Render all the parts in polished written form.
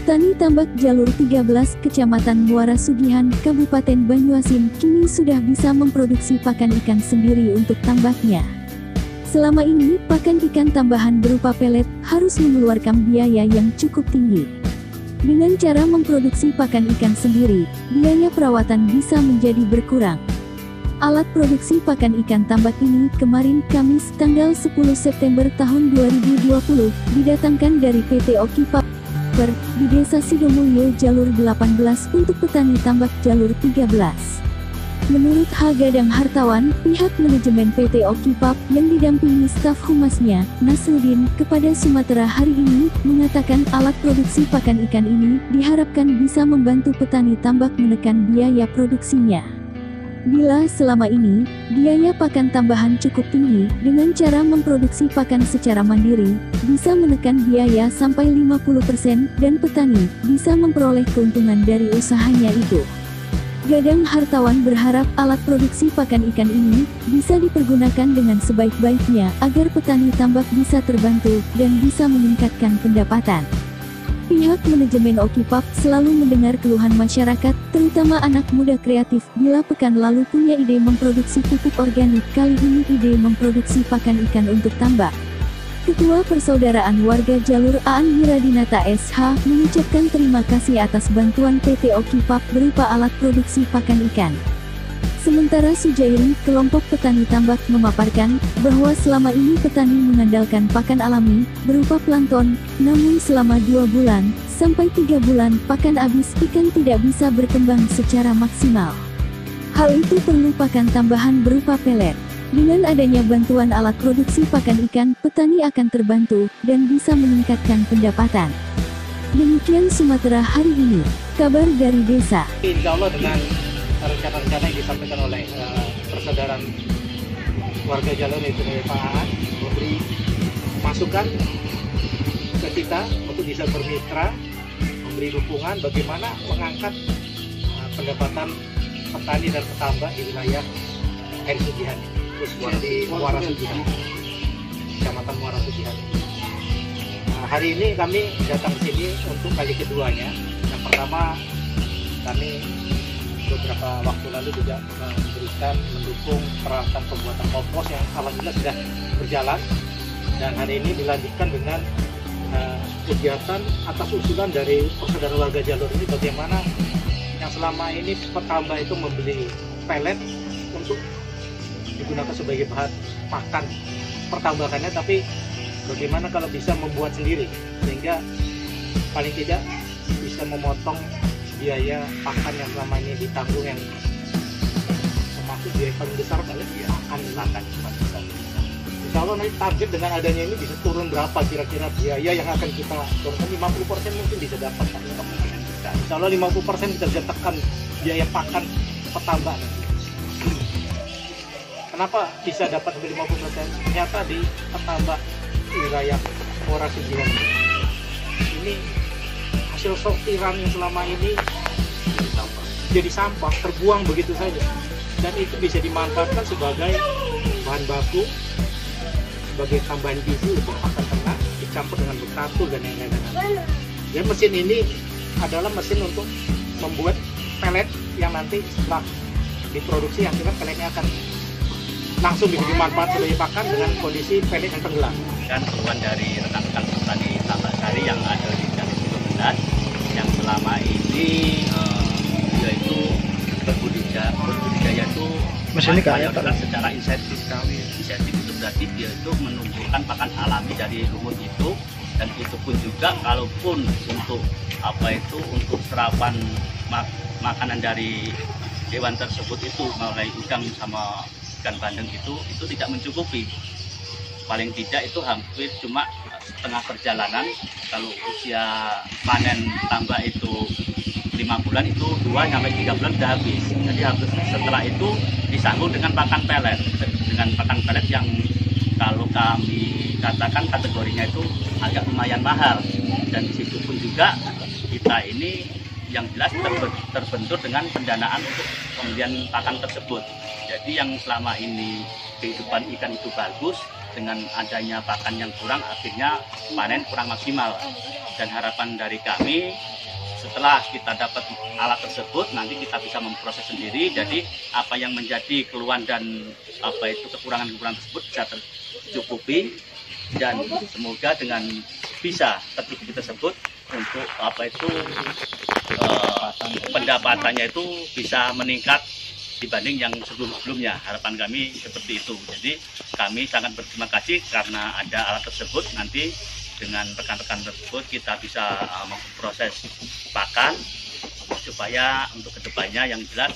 Petani tambak jalur 13 Kecamatan Muara Sugihan, Kabupaten Banyuasin kini sudah bisa memproduksi pakan ikan sendiri untuk tambaknya. Selama ini, pakan ikan tambahan berupa pelet harus mengeluarkan biaya yang cukup tinggi. Dengan cara memproduksi pakan ikan sendiri, biaya perawatan bisa menjadi berkurang. Alat produksi pakan ikan tambak ini kemarin Kamis tanggal 10 September tahun 2020 didatangkan dari PT Okipap di Desa Sidomulyo Jalur 18 untuk petani tambak Jalur 13. Menurut H. Gadang Hartawan, pihak manajemen PT Okipap yang didampingi staf humasnya, Nasruddin, kepada Sumatera hari ini, mengatakan alat produksi pakan ikan ini diharapkan bisa membantu petani tambak menekan biaya produksinya. Bila selama ini, biaya pakan tambahan cukup tinggi, dengan cara memproduksi pakan secara mandiri, bisa menekan biaya sampai 50% dan petani bisa memperoleh keuntungan dari usahanya itu. Gadang Hartawan berharap alat produksi pakan ikan ini bisa dipergunakan dengan sebaik-baiknya agar petani tambak bisa terbantu dan bisa meningkatkan pendapatan. Pihak manajemen Okipap selalu mendengar keluhan masyarakat, terutama anak muda kreatif, bila pekan lalu punya ide memproduksi pupuk organik, kali ini ide memproduksi pakan ikan untuk tambak. Ketua Persaudaraan Warga Jalur Aan Wiradinata SH mengucapkan terima kasih atas bantuan PT Okipap berupa alat produksi pakan ikan. Sementara Sujairi, kelompok petani tambak, memaparkan bahwa selama ini petani mengandalkan pakan alami berupa plankton, namun selama 2 bulan sampai 3 bulan pakan habis, ikan tidak bisa berkembang secara maksimal. Hal itu perlu pakan tambahan berupa pelet. Dengan adanya bantuan alat produksi pakan ikan, petani akan terbantu dan bisa meningkatkan pendapatan. Demikian Sumatera hari ini, kabar dari desa. Insya Allah dengan rencana-rencana yang disampaikan oleh persaudaraan warga jalur itu dari Pak Aan, memberi masukan ke kita untuk bisa bermitra, memberi dukungan bagaimana mengangkat pendapatan petani dan petambak di wilayah air Sugihan, khususnya di Muara Sugihan, Kecamatan Muara Sugihan. Hari ini kami datang ke sini untuk kali keduanya. Yang pertama, kami beberapa waktu lalu juga mendukung peralatan pembuatan kompos yang alhamdulillah sudah berjalan, dan hari ini dilanjutkan dengan kegiatan atas usulan dari persaudaraan warga jalur ini, bagaimana yang selama ini petambak itu membeli pelet untuk digunakan sebagai bahan pakan pertambakannya, tapi bagaimana kalau bisa membuat sendiri sehingga paling tidak bisa memotong biaya pakan yang selama ini ditanggung, yang termasuk biaya paling besar kali ya pakan besar. Insya Allah nanti target dengan adanya ini bisa turun berapa kira-kira biaya yang akan kita turunkan, 50% mungkin bisa dapat, kemungkinan bisa. Insya Allah 50% kita bisa tekan biaya pakan petambak. Kenapa bisa dapat sampai 50%? Ternyata di petambak wilayah Muara Sugihan ini hasil sortiran yang selama ini jadi sampah, terbuang begitu saja, dan itu bisa dimanfaatkan sebagai bahan baku, sebagai tambahan gizi untuk pakan ternak, dicampur dengan betatul dan yang lain-lain. Dan mesin ini adalah mesin untuk membuat pelet yang nanti setelah diproduksi akhirnya peletnya akan langsung bisa dimanfaatkan sebagai pakan dengan kondisi pelet yang tenggelam. Dan keluhan dari rekan-rekan petani tambak sari yang ada di Jalur 13 yang selama ini dia itu berbudidaya itu mayoritas secara insentif. Insentif itu berarti dia itu menumbuhkan pakan alami dari lumut itu, dan itu pun juga kalaupun untuk untuk serapan makanan dari hewan tersebut itu mulai udang sama ikan bandeng itu tidak mencukupi. Paling tidak itu hampir cuma setengah perjalanan. Kalau usia panen tambak itu 5 bulan, itu 2-3 bulan sudah habis. Jadi habis setelah itu disambung dengan pakan pelet, yang kalau kami katakan kategorinya itu agak lumayan mahal. Dan disitu pun juga kita ini yang jelas terbentur dengan pendanaan untuk pembelian pakan tersebut. Jadi yang selama ini kehidupan ikan itu bagus, dengan adanya pakan yang kurang akhirnya panen kurang maksimal. Dan harapan dari kami setelah kita dapat alat tersebut, nanti kita bisa memproses sendiri. Jadi apa yang menjadi keluhan dan kekurangan-kekurangan tersebut bisa tercukupi, dan semoga dengan bisa tercukupi tersebut untuk pendapatannya itu bisa meningkat dibanding yang sebelum-sebelumnya. Harapan kami seperti itu. Jadi kami sangat berterima kasih karena ada alat tersebut. Nanti dengan rekan-rekan tersebut kita bisa memproses pakan supaya untuk kedepannya yang jelas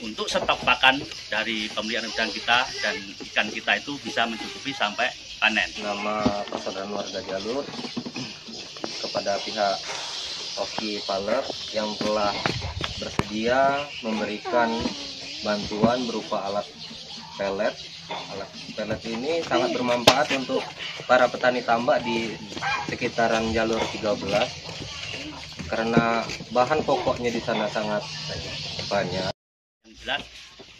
untuk stok pakan dari pemeliharaan udang kita dan ikan kita itu bisa mencukupi sampai panen. Nama persaudaraan warga Jalur kepada pihak Oki Paler yang telah bersedia memberikan bantuan berupa alat pelet. Alat pelet ini sangat bermanfaat untuk para petani tambak di sekitaran Jalur 13 karena bahan pokoknya di sana sangat banyak. Yang jelas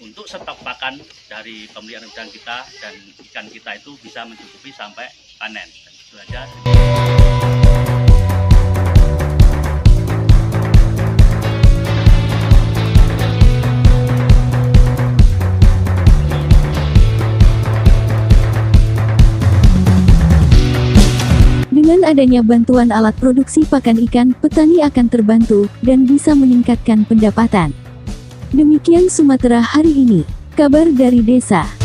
untuk stok pakan dari pemeliharaan udang kita dan ikan kita itu bisa mencukupi sampai panen. Dan itu aja. Dengan adanya bantuan alat produksi pakan ikan, petani akan terbantu dan bisa meningkatkan pendapatan. Demikian Sumatera hari ini, kabar dari desa.